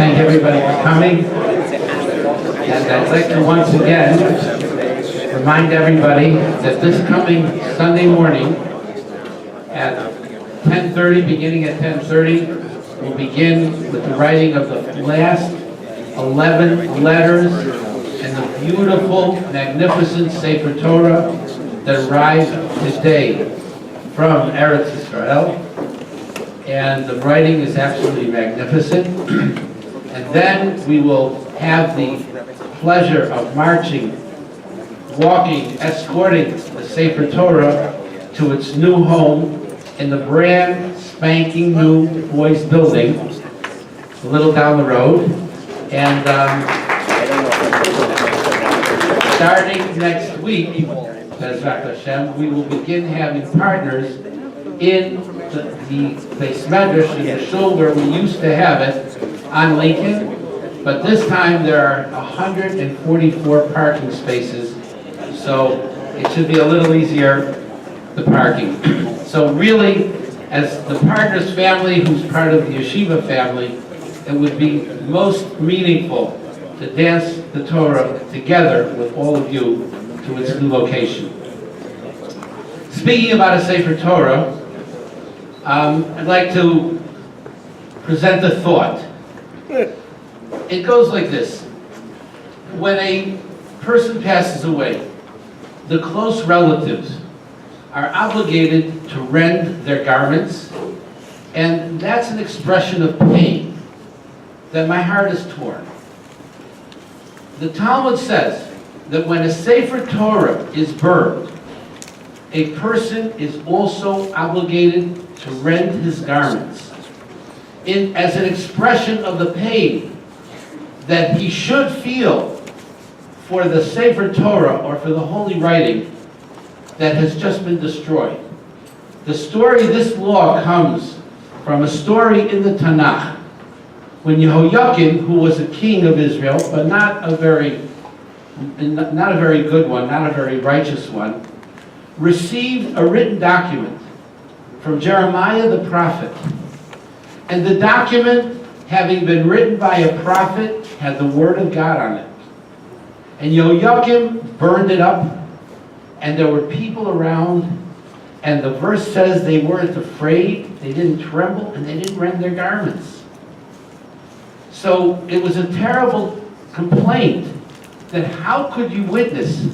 Thank everybody for coming. And I'd like to once again remind everybody that this coming Sunday morning at 10:30, beginning at 10:30, we'll begin with the writing of the last 11 letters and the beautiful, magnificent Sefer Torah that arrived today from Eretz Israel. And the writing is absolutely magnificent. And then we will have the pleasure of marching, walking, escorting the Sefer Torah to its new home in the brand spanking new Boys Building, a little down the road. And starting next week, Bezrat Hashem, we will begin having partners in the Beis Medrash, in the shul where we used to have it on Lincoln, but this time there are 144 parking spaces, so it should be a little easier, the parking. So really, as the partners family who's part of the yeshiva family, it would be most meaningful to dance the Torah together with all of you to its new location. Speaking about a Sefer Torah, I'd like to present a thought. It goes like this. When a person passes away, the close relatives are obligated to rend their garments, and that's an expression of pain, that my heart is torn. The Talmud says that when a Sefer Torah is burned, a person is also obligated to rend his garments as an expression of the pain that he should feel for the Sefer Torah or for the holy writing that has just been destroyed. The story, this law comes from a story in the Tanakh when Yehoiakim, who was a king of Israel, but not a very good one, not a very righteous one, received a written document from Jeremiah the prophet. And the document, having been written by a prophet, had the word of God on it. And Yehoiakim burned it up, and there were people around, and the verse says they weren't afraid, they didn't tremble, and they didn't rend their garments. So it was a terrible complaint that how could you witness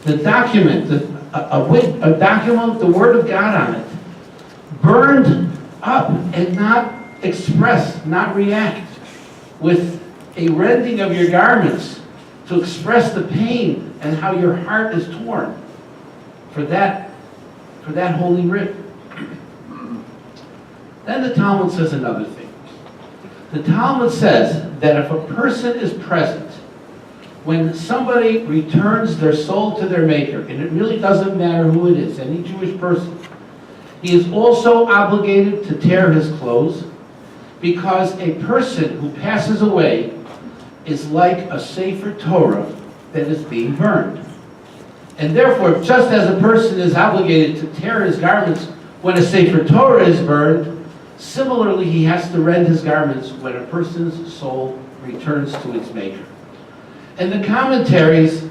the document, a document with the word of God on it, burned up and not express, not react with a rending of your garments to express the pain and how your heart is torn for that holy writ. Then the Talmud says another thing. The Talmud says that if a person is present when somebody returns their soul to their Maker, and it really doesn't matter who it is, any Jewish person, he is also obligated to tear his clothes, because a person who passes away is like a Sefer Torah that is being burned. And therefore, just as a person is obligated to tear his garments when a Sefer Torah is burned, similarly he has to rend his garments when a person's soul returns to its Maker. And the commentaries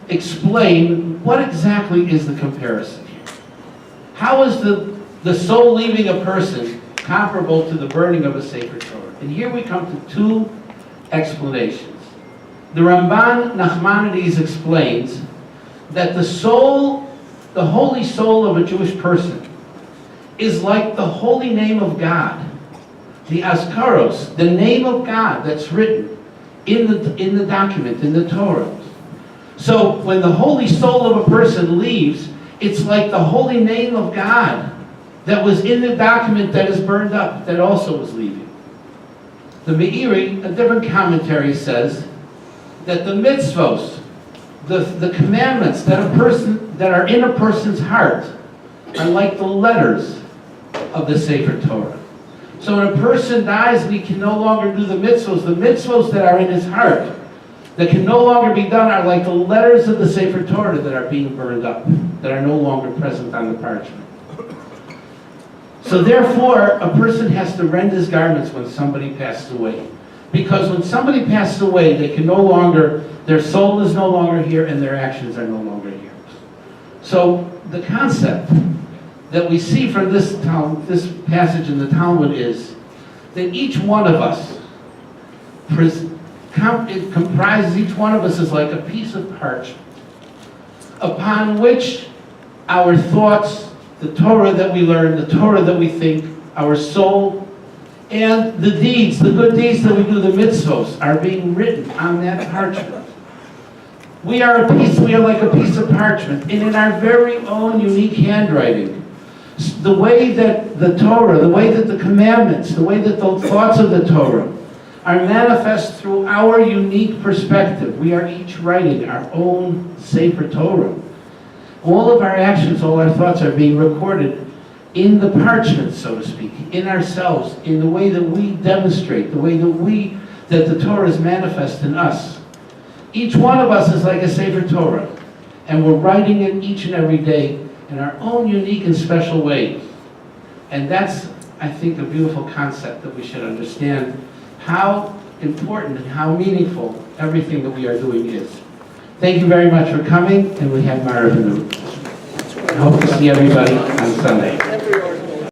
explain what exactly is the comparison here. How is the soul leaving a person comparable to the burning of a Sefer Torah? And here we come to two explanations. The Ramban Nachmanides explains that the soul, the holy soul of a Jewish person, is like the holy name of God, the Azkaros, the name of God that's written in the document, in the Torah. So when the holy soul of a person leaves, it's like the holy name of God that was in the document that is burned up, that also was leaving. The Meiri, a different commentary, says that the mitzvos, the commandments that are in a person's heart, are like the letters of the Sefer Torah. So when a person dies and he can no longer do the mitzvos that are in his heart, that can no longer be done, are like the letters of the Sefer Torah that are being burned up, that are no longer present on the parchment. So therefore, a person has to rend his garments when somebody passes away. Because when somebody passes away, they can no longer, their soul is no longer here and their actions are no longer here. So the concept that we see from this passage in the Talmud is that each one of us, it comprises, each one of us is like a piece of parchment upon which our thoughts, the Torah that we learn, the Torah that we think, our soul, and the deeds, the good deeds that we do, the mitzvos, are being written on that parchment. We are like a piece of parchment, and in our very own unique handwriting, the way that the Torah, the way that the commandments, the way that the thoughts of the Torah are manifest through our unique perspective. We are each writing our own Sefer Torah. All of our actions, all our thoughts are being recorded in the parchment, so to speak, in ourselves, in the way that we demonstrate, the way that the Torah is manifest in us. Each one of us is like a Sefer Torah, and we're writing it each and every day in our own unique and special way. And that's, I think, a beautiful concept that we should understand how important and how meaningful everything that we are doing is. Thank you very much for coming, and we have Marav in the room. I hope to see everybody on Sunday.